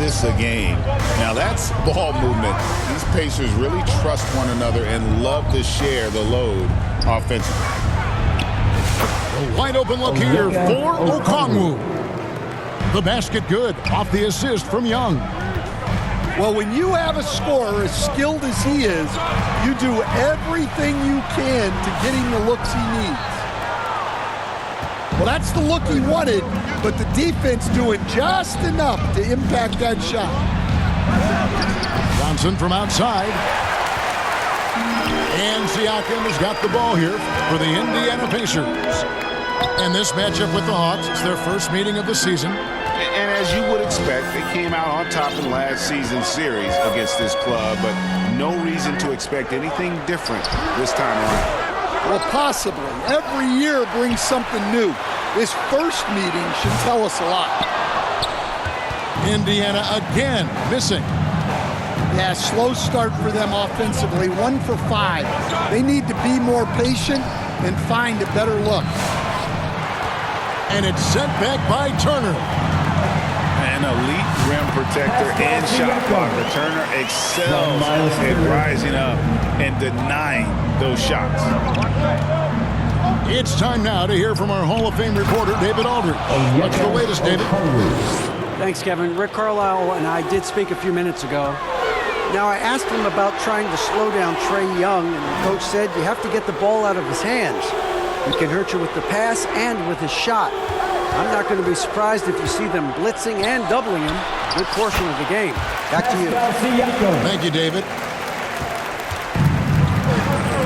this a game. Now that's ball movement. These Pacers really trust one another and love to share the load offensively. A wide open look here for Okongwu. The basket good off the assist from Young. Well, when you have a scorer as skilled as he is, you do everything you can to getting the looks he needs. Well, that's the look he wanted, but the defense doing just enough to impact that shot. Johnson from outside. And Siakam has got the ball here for the Indiana Pacers. And this matchup with the Hawks, it's their first meeting of the season. And as you would expect, they came out on top in last season's series against this club, but no reason to expect anything different this time around. Well, possibly. Every year brings something new. This first meeting should tell us a lot. Indiana again missing. Yeah, slow start for them offensively. 1 for 5. They need to be more patient and find a better look. And it's sent back by Turner. An elite rim protector and shot clock returner excels at rising up and denying those shots. It's time now to hear from our Hall of Fame reporter, David Aldridge. What's the latest, David? Thanks, Kevin. Rick Carlisle and I did speak a few minutes ago. Now, I asked him about trying to slow down Trae Young, and the coach said you have to get the ball out of his hands. He can hurt you with the pass and with his shot. I'm not going to be surprised if you see them blitzing and doubling him a good portion of the game. Back to you. Thank you, David.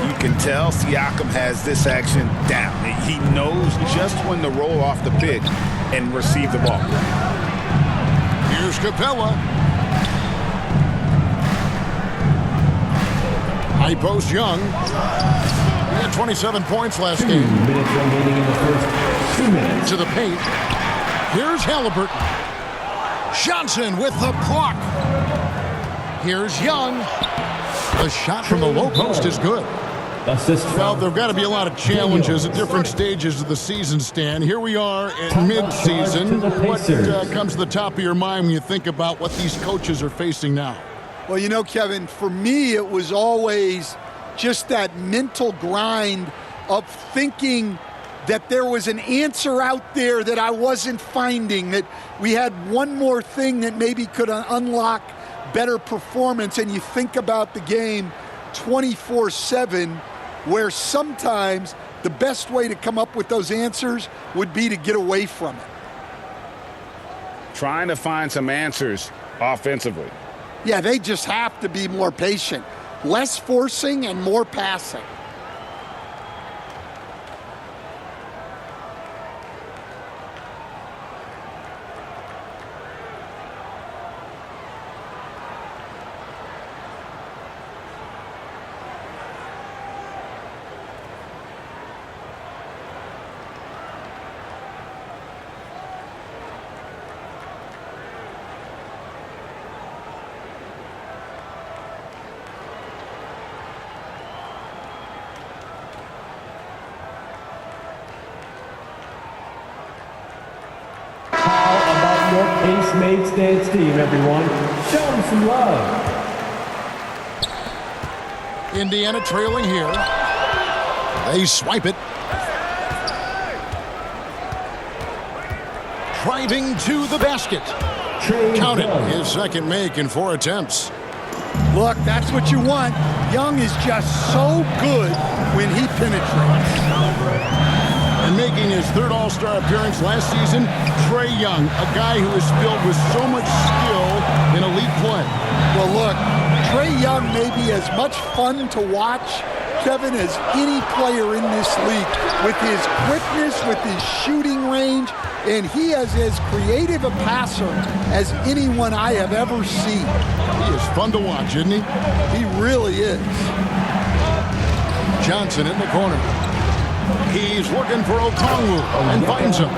You can tell Siakam has this action down. He knows just when to roll off the pick and receive the ball. Here's Capella. High post Young. He had 27 points last game. 2 minutes remaining in the first. 2 minutes. To the paint. Here's Halliburton. Johnson with the block. Here's Young. The shot from the low post is good. Assist. Well, there've got to be a lot of challenges at different stages of the season, Stan. Here we are in mid-season. What comes to the top of your mind when you think about what these coaches are facing now? Well, you know, Kevin, for me, it was always just that mental grind of thinking that there was an answer out there that I wasn't finding, that we had one more thing that maybe could unlock better performance. And you think about the game 24/7, where sometimes the best way to come up with those answers would be to get away from it. Trying to find some answers offensively. Yeah, they just have to be more patient. Less forcing and more passing. Pace-Mates Dance team, everyone. Show them some love. Indiana trailing here. They swipe it. Driving to the basket. Count it. His second make in 4 attempts. Look, that's what you want. Young is just so good when he penetrates. And making his 3rd All-Star appearance last season, Trae Young, a guy who is filled with so much skill in elite play. Well, look, Trae Young may be as much fun to watch, Kevin, as any player in this league, with his quickness, with his shooting range, and he is as creative a passer as anyone I have ever seen. He is fun to watch, isn't he? He really is. Johnson in the corner. He's looking for Okongwu and finds him.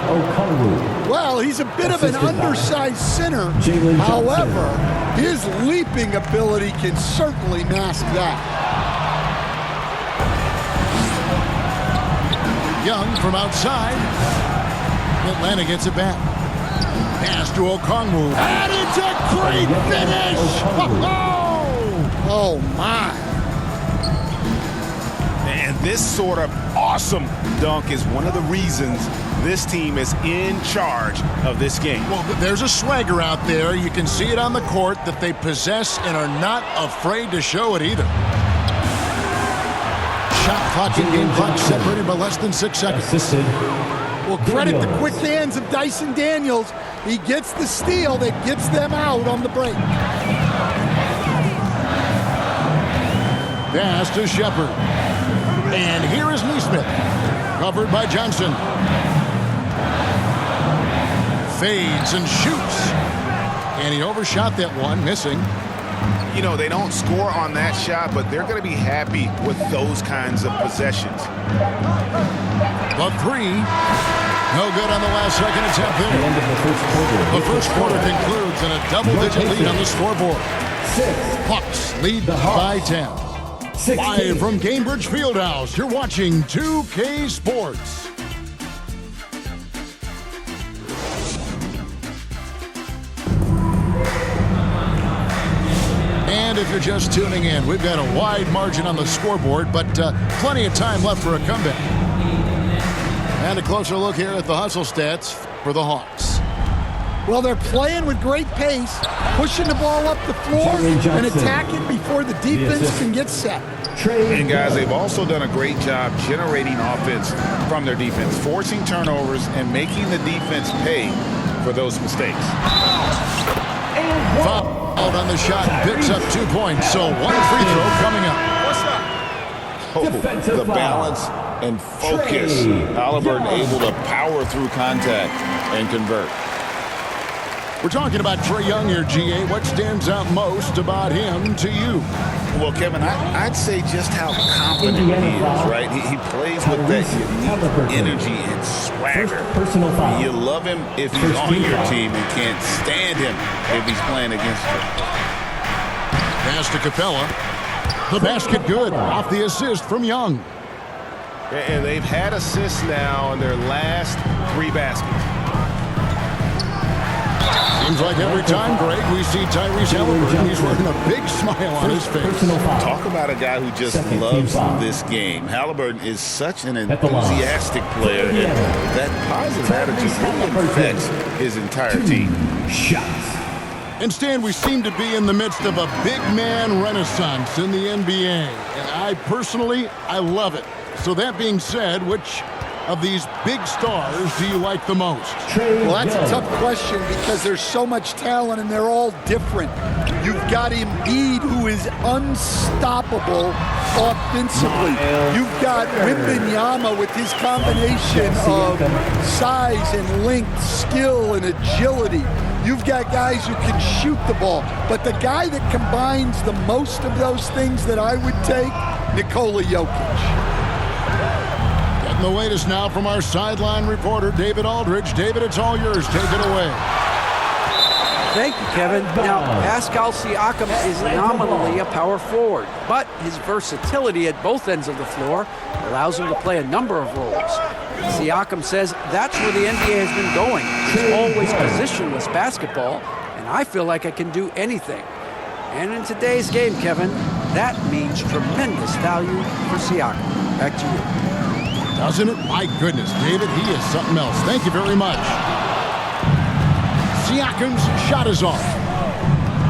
Well, he's a bit of an undersized center. However, his leaping ability can certainly mask that. Young from outside. Atlanta gets it back. Pass to Okongwu. And it's a great finish! Oh, my. And this sort of awesome dunk is one of the reasons this team is in charge of this game. Well, there's a swagger out there. You can see it on the court that they possess and are not afraid to show it either. Shot clock and game clock separated by less than 6 seconds. Assisted. Well, credit the quick hands of Dyson Daniels. He gets the steal that gets them out on the break. Pass to Shepard. And here is Neesmith. Covered by Johnson. Fades and shoots. And he overshot that one, missing. You know, they don't score on that shot, but they're going to be happy with those kinds of possessions. The three. No good on the last second attempt The there. end of the first quarter. The first quarter concludes in a double-digit lead on the scoreboard. 6. Hawks lead The by Hawks. 10. 16. Live from Cambridge Fieldhouse, you're watching 2K Sports. And if you're just tuning in, we've got a wide margin on the scoreboard, but plenty of time left for a comeback. And a closer look here at the hustle stats for the Hawks. Well, they're playing with great pace, pushing the ball up the floor Jerry and Johnson. attacking before the defense assist. can get set. Trey And guys, Young. they've also done a great job generating offense from their defense, forcing turnovers and making the defense pay for those mistakes. And one. Fouled on the shot, picks up 2 points, so one free throw coming up. Oh, Defensive the foul. balance and focus. Trey Halliburton Young. able to power through contact and convert. We're talking about Trae Young here, GA. What stands out most about him to you? Well, Kevin, I'd say just how confident Indiana he is, foul. right? He plays with that unique Halliburton. energy and swagger. First personal foul. You love him if he's First on team your foul. team and can't stand him if he's playing against you. Pass to Capella. The basket good. Off the assist from Young. And they've had assists now in their last 3 baskets. Seems like every time, Greg, we see Tyrese Halliburton, he's wearing a big smile on his First face. personal foul. Talk about a guy who just Second team loves foul. this game. Halliburton is such an At the line. enthusiastic player, and that positive attitude really affects his entire team. Shots. And Stan, we seem to be in the midst of a big man renaissance in the NBA. And I personally, I love it. So that being said, which of these big stars do you like the most? Trey Well, that's a Young. tough question because there's so much talent and they're all different. You've got Embiid, who is unstoppable offensively. You've got Wembanyama with his combination of size and length, skill and agility. You've got guys who can shoot the ball. But the guy that combines the most of those things that I would take, Nikola Jokic. Getting the latest now from our sideline reporter, David Aldridge. David, it's all yours. Take it away. Thank you, Kevin. Now, Pascal Siakam is nominally a power forward, but his versatility at both ends of the floor allows him to play a number of roles. Siakam says that's where the NBA has been going. It's always positionless basketball, and I feel like I can do anything. And in today's game, Kevin, that means tremendous value for Siakam. Back to you. Doesn't it? My goodness, David, he is something else. Thank you very much. Siakam's shot is off.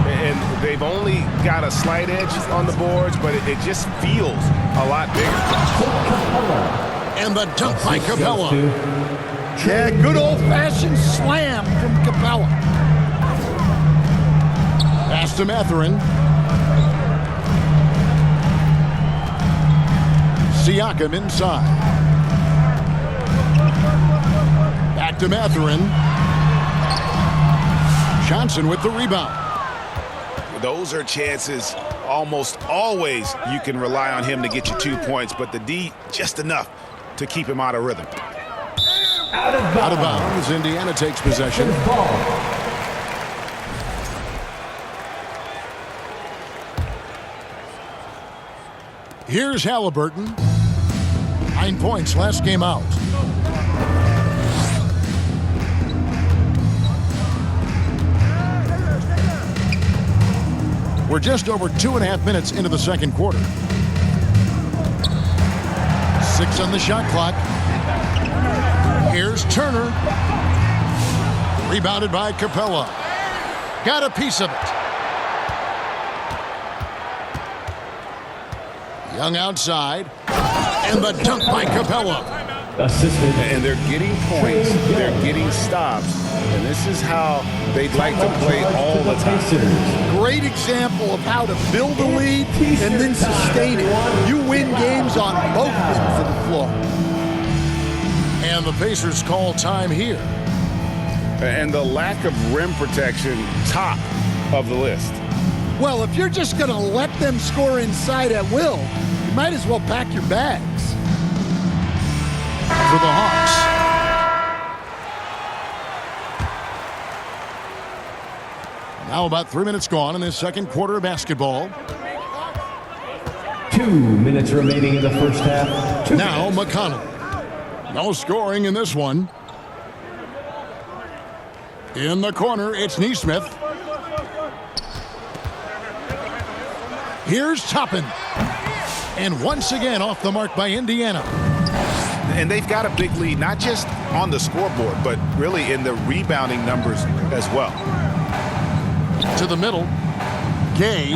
And they've only got a slight edge on the boards, but it just feels a lot bigger. And the dunk by Capella. Yeah, good old-fashioned slam from Capella. Pass to Mathurin. Siakam inside. Back to Mathurin. Johnson with the rebound. Those are chances almost always you can rely on him to get you 2 points, but the D just enough to keep him out of rhythm. Out of Out of bounds. bounds. Indiana takes possession. Ball. Here's Halliburton. 9 points last game out. We're just over 2.5 minutes into the second quarter. 6 on the shot clock. Here's Turner. Rebounded by Capella. Got a piece of it. Young outside. And the dunk by Capella. Assistant. And they're getting points, they're getting stops, and this is how they'd like to play all the time. Great example of how to build a lead and then sustain it. You win games on both ends of the floor. And the Pacers call time here. And the lack of rim protection, top of the list. Well, if you're just going to let them score inside at will, you might as well pack your bags. For the Hawks. Now about 3 minutes gone in this second quarter of basketball. 2 minutes remaining in the first half. Now McConnell. No scoring in this one. In the corner, it's Neesmith. Here's Toppin. And once again off the mark by Indiana. And they've got a big lead, not just on the scoreboard, but really in the rebounding numbers as well. To the middle. Gay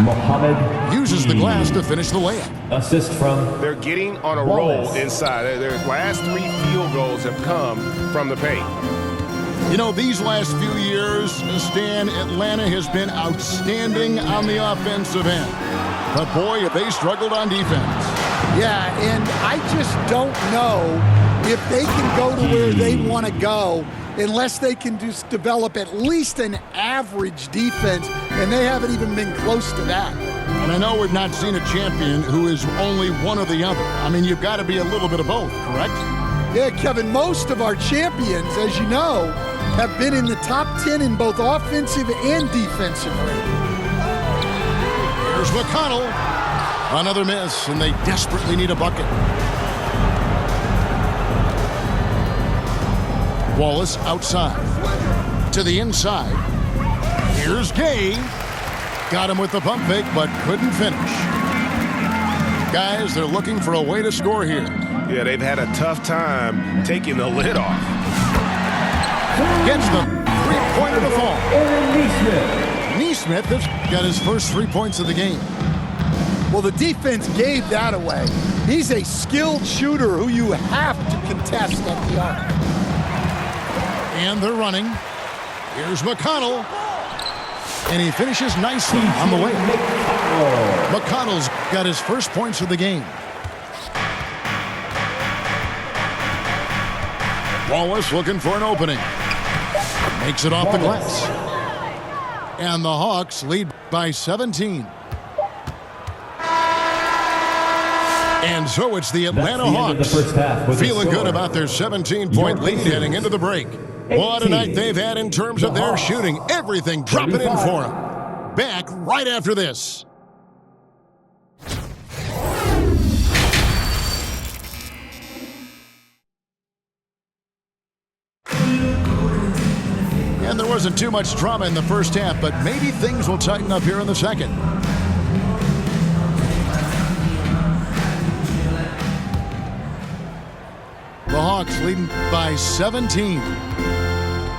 Mohamed uses the glass to finish the layup. Assist from They're getting on a Wallace. roll inside. Their last 3 field goals have come from the paint. You know, these last few years, Stan, Atlanta has been outstanding on the offensive end. But boy, have they struggled on defense. Yeah, and I just don't know if they can go to where they want to go unless they can just develop at least an average defense, and they haven't even been close to that. And I know we've not seen a champion who is only one or the other. I mean, you've got to be a little bit of both, correct? Yeah, Kevin, most of our champions, as you know, have been in the top 10 in both offensive and defensive rating. Here's McConnell. Another miss, and they desperately need a bucket. Wallace outside. To the inside. Here's Gay. Got him with the pump fake, but couldn't finish. Guys, they're looking for a way to score here. Yeah, they've had a tough time taking the lid off. Gets the three-pointer to fall. Aaron Neesmith. Neesmith has got his first 3 points of the game. Well, the defense gave that away. He's a skilled shooter who you have to contest at the arc. And they're running. Here's McConnell. And he finishes nicely on the way. McConnell's got his first points of the game. Wallace looking for an opening. Makes it off the glass. And the Hawks lead by 17. And so it's the Atlanta Hawks feeling good about their 17-point lead heading into the break. What a night they've had in terms of their shooting. Everything dropping in for them. Back right after this. And there wasn't too much drama in the first half, but maybe things will tighten up here in the second. The Hawks leading by 17.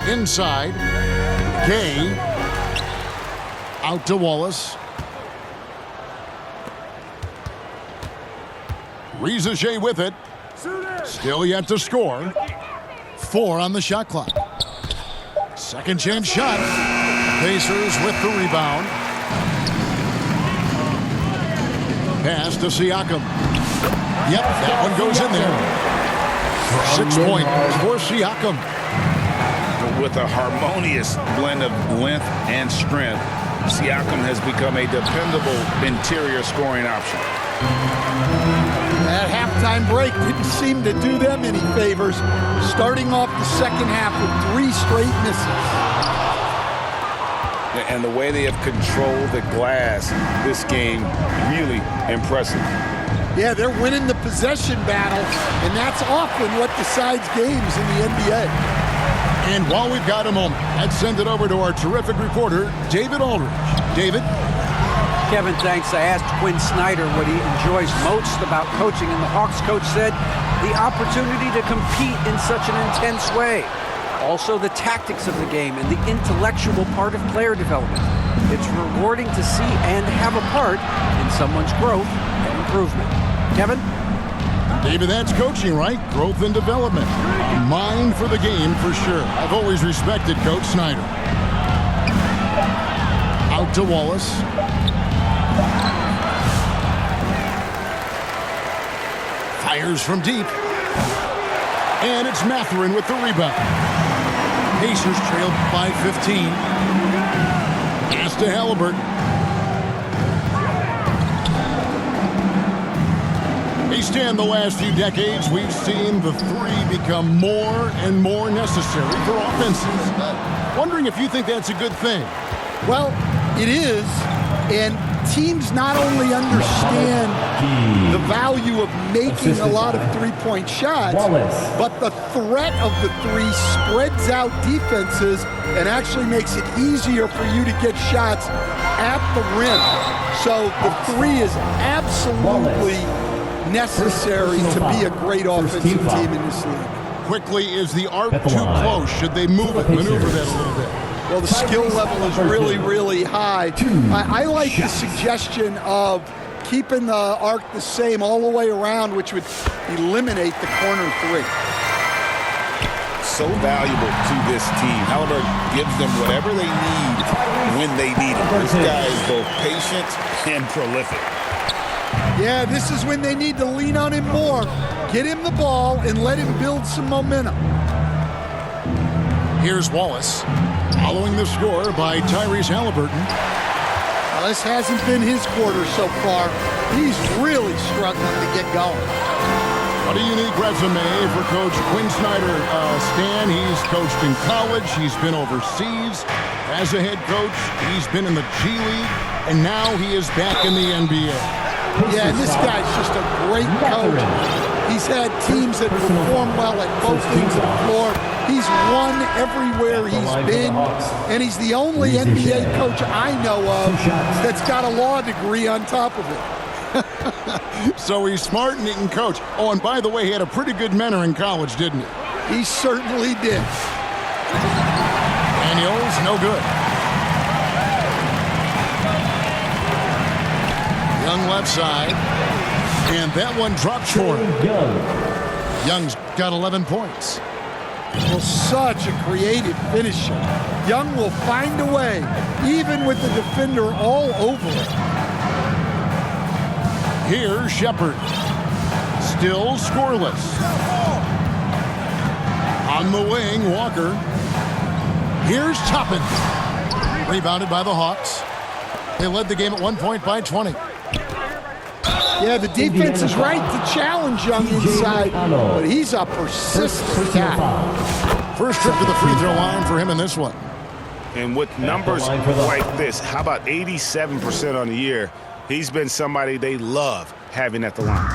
Inside, Gay. Out to Wallace. Rizache with it. Still yet to score. 4 on the shot clock. Second chance shot. Pacers with the rebound. Pass to Siakam. Yep, that one goes in there. 6 points for Siakam. With a harmonious blend of length and strength, Siakam has become a dependable interior scoring option. That halftime break didn't seem to do them any favors, starting off the second half with 3 straight misses. And the way they have controlled the glass this game, really impressive. Yeah, they're winning the possession battle, and that's often what decides games in the NBA. And while we've got a moment, let's send it over to our terrific reporter, David Aldridge. David? Kevin, thanks. I asked Quinn Snyder what he enjoys most about coaching, and the Hawks coach said the opportunity to compete in such an intense way. Also, the tactics of the game and the intellectual part of player development. It's rewarding to see and have a part in someone's growth and improvement. Kevin? David, that's coaching, right? Growth and development. A mind for the game, for sure. I've always respected Coach Snyder. Out to Wallace. Fires from deep. And it's Mathurin with the rebound. Pacers trailed by 15. Pass to Halliburton. East End, the last few decades, we've seen the three become more and more necessary for offenses. Wondering if you think that's a good thing. Well, it is, and teams not only understand the value of making a lot of three-point shots, but the threat of the three spreads out defenses and actually makes it easier for you to get shots at the rim. So the three is absolutely necessary to be a great offensive team in this league. Quickly, is the arc too close? Should they move it, maneuver that a little bit? Well, the skill level is really, really high. I like the suggestion of keeping the arc the same all the way around, which would eliminate the corner three. So valuable to this team. Halliburton gives them whatever they need when they need it. This guy is both patient and prolific. Yeah, this is when they need to lean on him more. Get him the ball and let him build some momentum. Here's Wallace, following the score by Tyrese Halliburton. Well, this hasn't been his quarter so far. He's really struggling to get going. What a unique resume for Coach Quinn Snyder. Stan, he's coached in college. He's been overseas as a head coach. He's been in the G League, and now he is back in the NBA. Yeah, and this guy's just a great coach. He's had teams that perform well at both ends of the floor. He's won everywhere he's been, and he's the only NBA coach I know of that's got a law degree on top of it. So he's smart and he can coach. Oh, and by the way, he had a pretty good mentor in college, didn't he? He certainly did. Daniels, no good. Young left side. And that one dropped short. Young's got 11 points. Well, such a creative finisher. Young will find a way, even with the defender all over it. Here's Shepard. Still scoreless. On the wing, Walker. Here's Toppin. Rebounded by the Hawks. They led the game at 1 point by 20. Yeah, the defense is right to challenge Young inside, but he's a persistent guy. First trip to the free throw line for him in this one. And with numbers like this, how about 87% on the year? He's been somebody they love having at the line.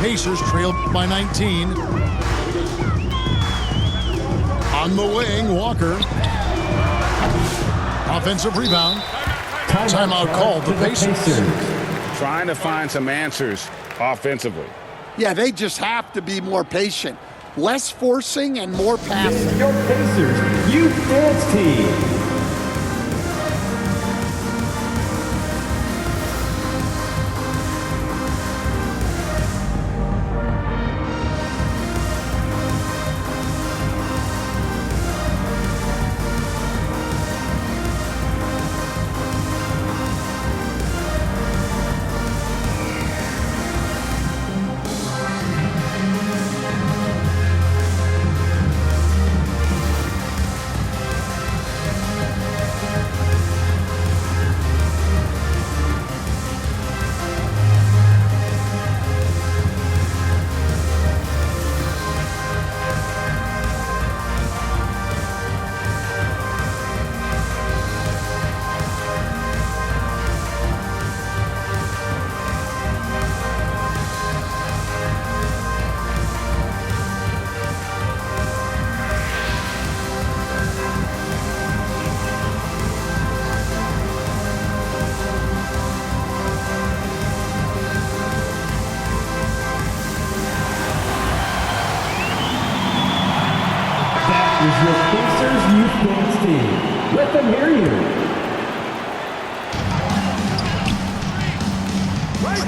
Pacers trailed by 19. On the wing, Walker. Offensive rebound. Timeout called the Pacers. Trying to find some answers offensively. Yeah, they just have to be more patient. Less forcing and more passing. Your Pacers Youth Dance Team.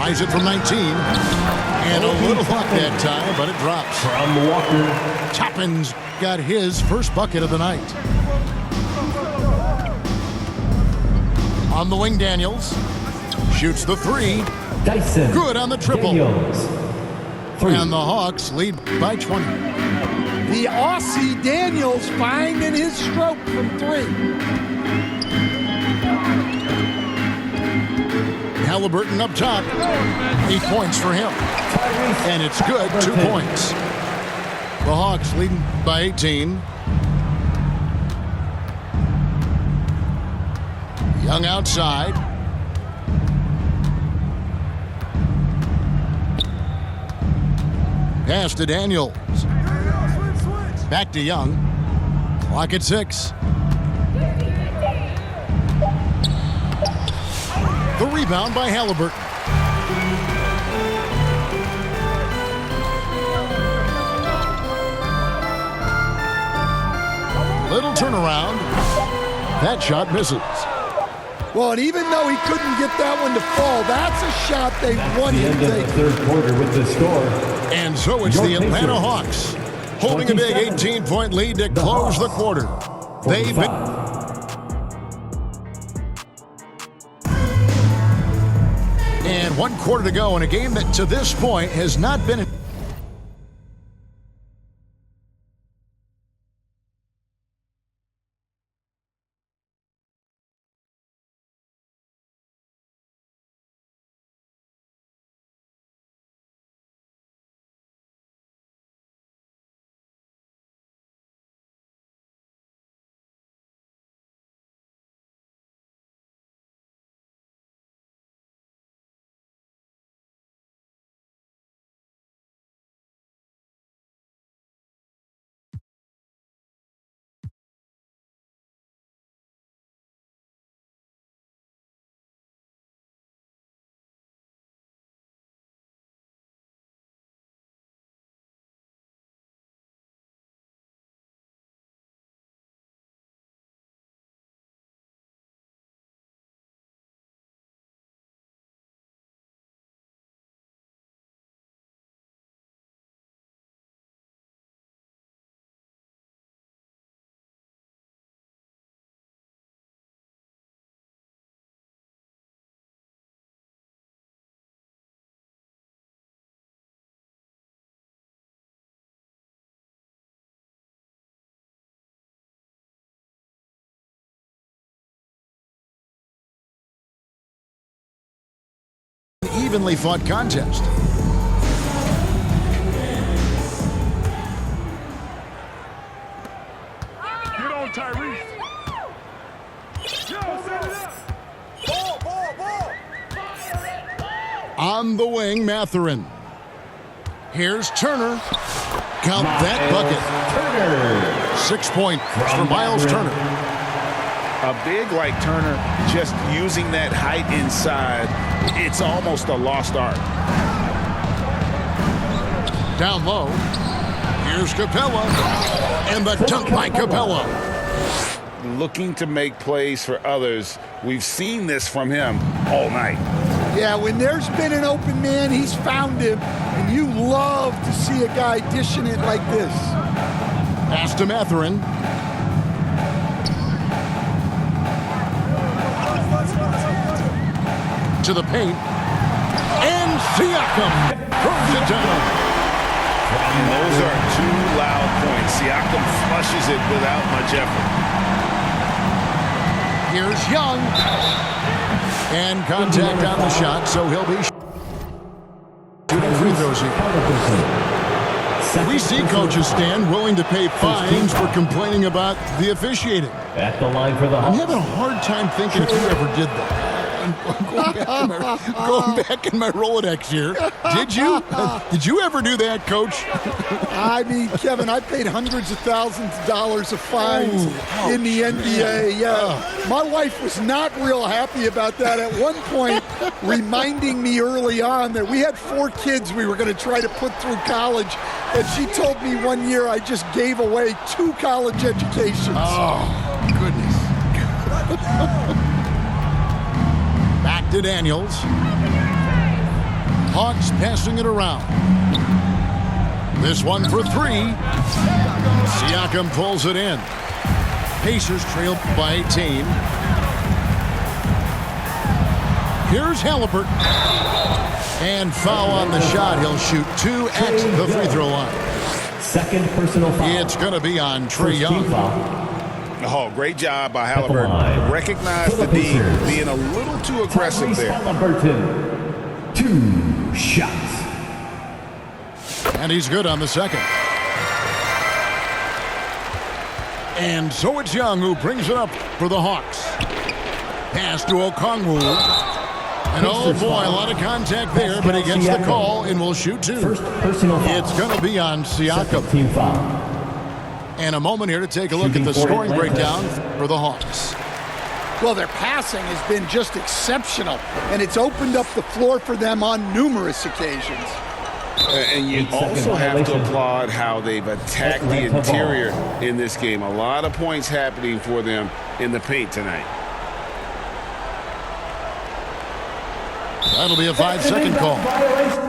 Tries it from 19. And a little luck that time, but it drops. From Walker. Toppin's got his first bucket of the night. On the wing, Daniels. Shoots the three. Dyson. Good on the triple. Daniels. 3. And the Hawks lead by 20. The Aussie Daniels finding his stroke from 3. Halliburton up top. 8 points for him. And it's good, 2 points. The Hawks leading by 18. Young outside. Pass to Daniels. Back to Young. Clock at 6. The rebound by Halliburton. Little turnaround. That shot misses. Well, and even though he couldn't get that one to fall, that's a shot they wanted The end to of take. the third quarter with the score. And so it's the Atlanta Hawks holding a big 18-point lead to close the quarter. They've been... And 1 quarter to go in a game that to this point has not been... evenly fought contest. Get on, Tyrese. Yo, set it up. Ball. On the wing, Mathurin. Here's Turner. Count that bucket. Turner. 6 points for Miles Turner. A big like Turner, just using that height inside, it's almost a lost art. Down low. Here's Capella. And the dunk by Capella. Looking to make plays for others. We've seen this from him all night. Yeah, when there's been an open man, he's found him, and you love to see a guy dishing it like this. Pass to Mathurin. To the paint. And Siakam throws it down. Those are 2 loud points. Siakam flushes it without much effort. Here's Young. And contact on the shot, so he'll be shooting free throws here. We see coaches stand willing to pay fines for complaining about the officiating. At the line for the I'm Hawks. having a hard time thinking if you ever did that. I'm going back in my Rolodex here. Did you? Did you ever do that, Coach? I mean, Kevin, I paid hundreds of thousands of dollars of fines in the NBA. Yeah, my wife was not real happy about that. At one point, reminding me early on that we had 4 kids we were going to try to put through college, and she told me one year I just gave away 2 college educations. Oh, goodness. Back to Daniels. Hawks passing it around. This one for three. Siakam pulls it in. Pacers trail by 18. Here's Halliburton. And foul on the shot. He'll shoot 2 at the free throw line. Second personal foul. It's going to be on Trae First Young. team foul. Oh, great job by Halliburton. line. Recognize For the the D Pacers. being a little too aggressive Tyrese there. Halliburton. 2 shots. And he's good on the second. And so it's Young who brings it up for the Hawks. Pass to Okongwu. And oh boy, a lot of contact there, but he gets the call and will shoot 2. First personal foul. It's going to be on Siakam. Second team foul. And a moment here to take a look at Shooting the for scoring Atlanta. breakdown for the Hawks. Well, their passing has been just exceptional, and it's opened up the floor for them on numerous occasions. And you 8-second also have to violation. applaud how they've attacked the Atlanta ball. interior in this game. A lot of points happening for them in the paint tonight. That'll be a 5-second call. Violation.